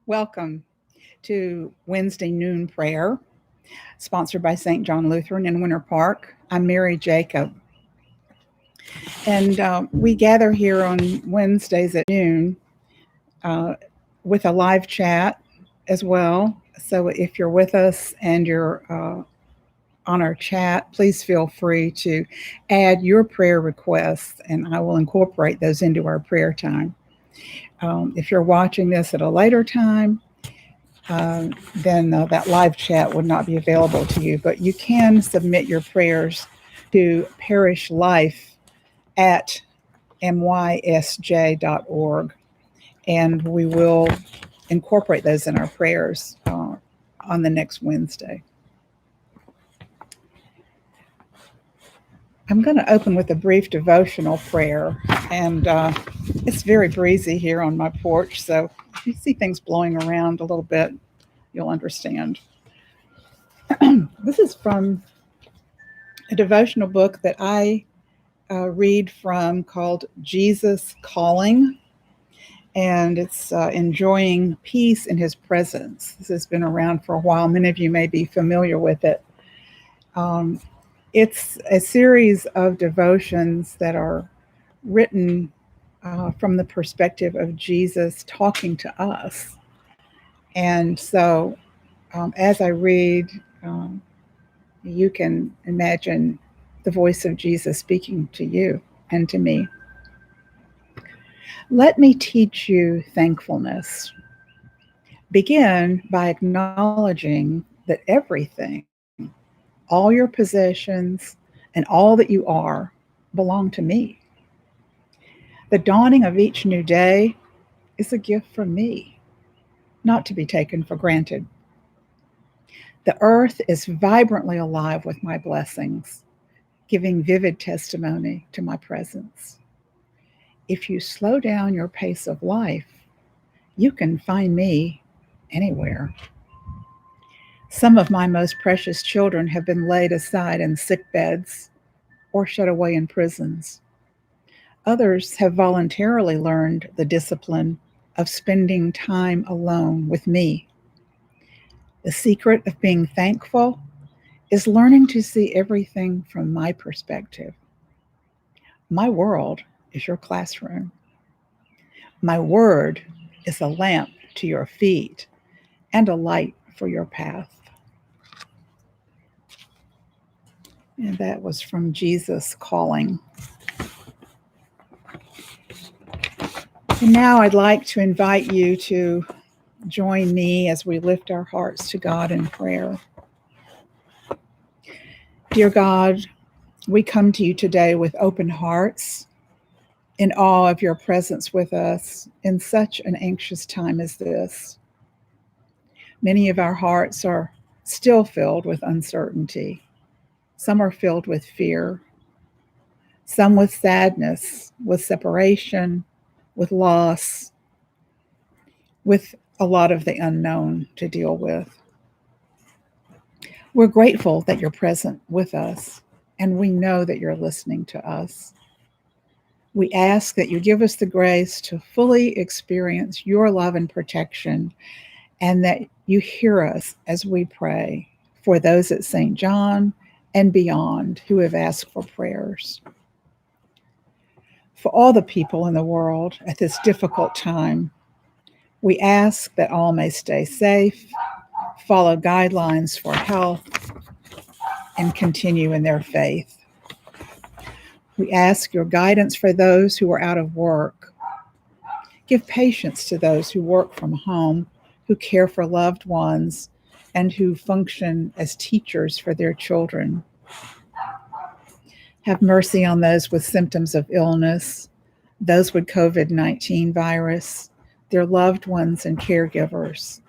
Welcome to Wednesday Noon Prayer, sponsored by St. John Lutheran in Winter Park. I'm Mary Jacob, and we gather here on Wednesdays at noon uh, with a live chat as well. So if you're with us and you're on our chat, please feel free to add your prayer requests, and I will incorporate those into our prayer time. If you're watching this at a later time, then that live chat would not be available to you. But you can submit your prayers to parishlife@mysj.org, and we will incorporate those in our prayers on the next Wednesday. I'm going to open with a brief devotional prayer, and it's very breezy here on my porch, so if you see things blowing around a little bit, you'll understand. This is from a devotional book that I read from called Jesus Calling, and it's Enjoying Peace in His Presence. This has been around for a while. Many of you may be familiar with it. It's a series of devotions that are written from the perspective of Jesus talking to us. And so as I read, you can imagine the voice of Jesus speaking to you and to me. Let me teach you thankfulness. Begin by acknowledging that everything, all your possessions, and all that you are belong to me. The dawning of each new day is a gift from me, not to be taken for granted. The earth is vibrantly alive with my blessings, giving vivid testimony to my presence. If you slow down your pace of life, you can find me anywhere. Some of my most precious children have been laid aside in sick beds or shut away in prisons. Others have voluntarily learned the discipline of spending time alone with me. The secret of being thankful is learning to see everything from my perspective. My world is your classroom. My word is a lamp to your feet and a light for your path. And that was from Jesus Calling. And now I'd like to invite you to join me as we lift our hearts to God in prayer. Dear God, we come to you today with open hearts, in awe of your presence with us in such an anxious time as this. Many of our hearts are still filled with uncertainty. Some are filled with fear, some with sadness, with separation, with loss, with a lot of the unknown to deal with. We're grateful that you're present with us, and we know that you're listening to us. We ask that you give us the grace to fully experience your love and protection, and that you hear us as we pray for those at St. John and beyond who have asked for prayers. For all the people in the world at this difficult time, we ask that all may stay safe, follow guidelines for health, and continue in their faith. We ask your guidance for those who are out of work. Give patience to those who work from home, who care for loved ones, and who function as teachers for their children. Have mercy on those with symptoms of illness, those with COVID-19 virus, their loved ones and caregivers,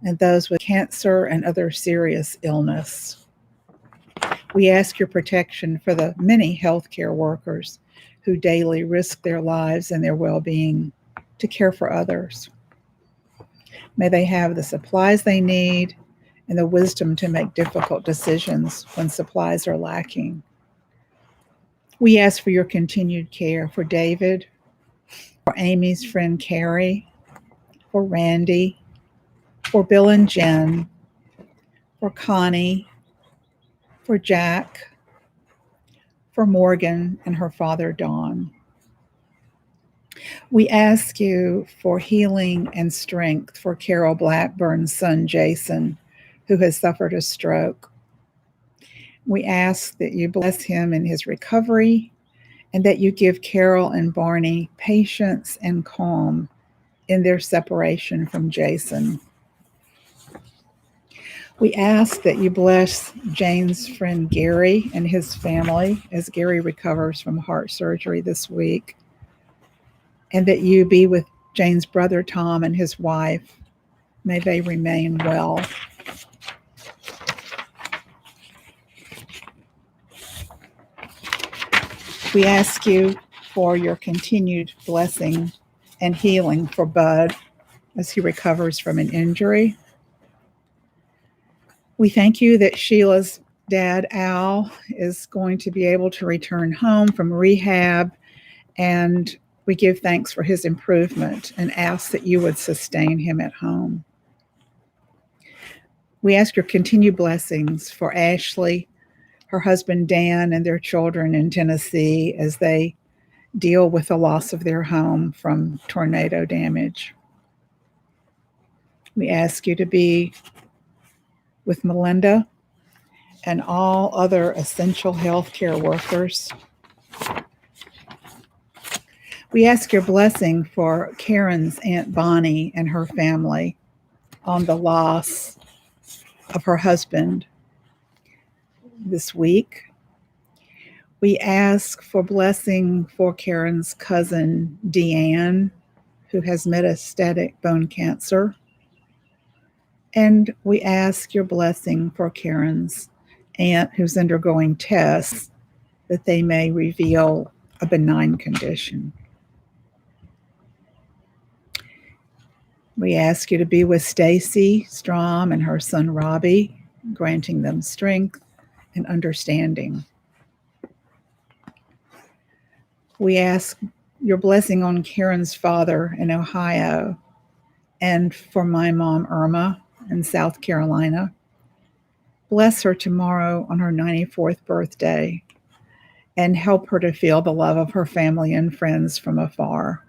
and those with cancer and other serious illness. We ask your protection for the many healthcare workers who daily risk their lives and their well-being to care for others. May they have the supplies they need and the wisdom to make difficult decisions when supplies are lacking. We ask for your continued care for David, for Amy's friend Carrie, for Randy, for Bill and Jen, for Connie, for Jack, for Morgan and her father, Don. We ask you for healing and strength for Carol Blackburn's son, Jason, who has suffered a stroke. We ask that you bless him in his recovery and that you give Carol and Barney patience and calm in their separation from Jason. We ask that you bless Jane's friend Gary and his family as Gary recovers from heart surgery this week, and that you be with Jane's brother Tom and his wife. May they remain well. We ask you for your continued blessing and healing for Bud as he recovers from an injury. We thank you that Sheila's dad, Al, is going to be able to return home from rehab, and we give thanks for his improvement and ask that you would sustain him at home. We ask your continued blessings for Ashley, her husband Dan, and their children in Tennessee as they deal with the loss of their home from tornado damage. We ask you to be with Melinda and all other essential healthcare workers. We ask your blessing for Karen's Aunt Bonnie and her family on the loss of her husband this week. We ask for blessing for Karen's cousin, Deanne, who has metastatic bone cancer. And we ask your blessing for Karen's aunt who's undergoing tests that they may reveal a benign condition. We ask you to be with Stacy Strom and her son Robbie, granting them strength and understanding. We ask your blessing on Karen's father in Ohio and for my mom Irma in South Carolina. Bless her tomorrow on her 94th birthday and help her to feel the love of her family and friends from afar.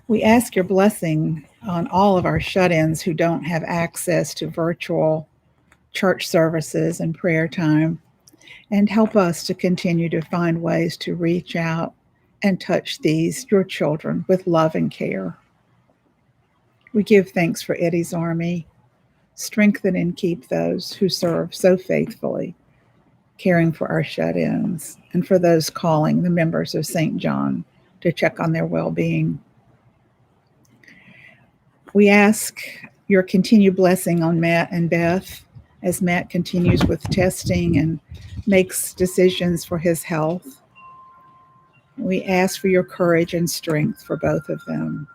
We ask your blessing on all of our shut-ins who don't have access to virtual church services and prayer time, and help us to continue to find ways to reach out and touch these, your children, with love and care. We give thanks for Eddie's Army. Strengthen and keep those who serve so faithfully, caring for our shut-ins, and for those calling the members of St. John to check on their well-being. We ask your continued blessing on Matt and Beth as Matt continues with testing and makes decisions for his health. We ask for your courage and strength for both of them.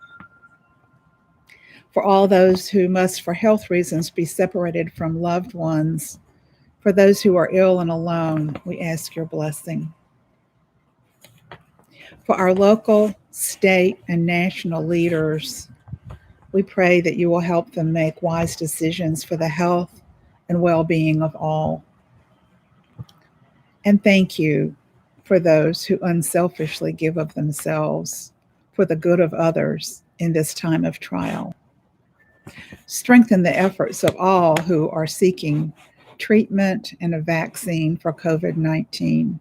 For all those who must, for health reasons, be separated from loved ones, for those who are ill and alone, we ask your blessing. For our local, state, and national leaders, we pray that you will help them make wise decisions for the health and well-being of all. And thank you for those who unselfishly give of themselves for the good of others in this time of trial. Strengthen the efforts of all who are seeking treatment and a vaccine for COVID-19.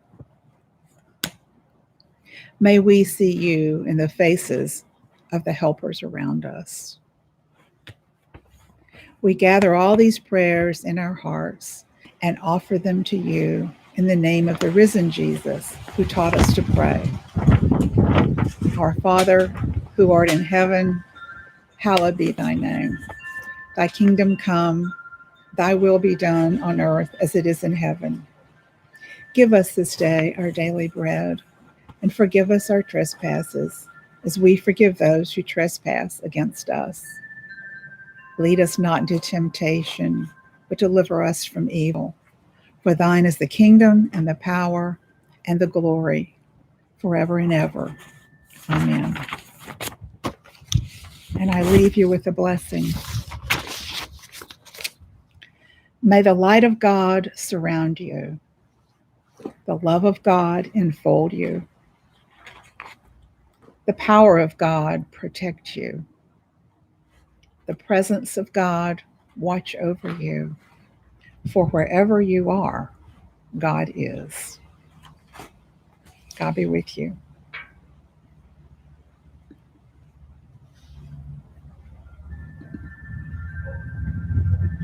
May we see you in the faces of the helpers around us. We gather all these prayers in our hearts and offer them to you in the name of the risen Jesus, who taught us to pray. Our Father, who art in heaven, hallowed be thy name. Thy kingdom come, thy will be done on earth as it is in heaven. Give us this day our daily bread, and forgive us our trespasses, as we forgive those who trespass against us. Lead us not into temptation, but deliver us from evil. For thine is the kingdom and the power and the glory forever and ever. Amen. And I leave you with a blessing. May the light of God surround you, the love of God enfold you, the power of God protect you, the presence of God watch over you, for wherever you are, God is. God be with you.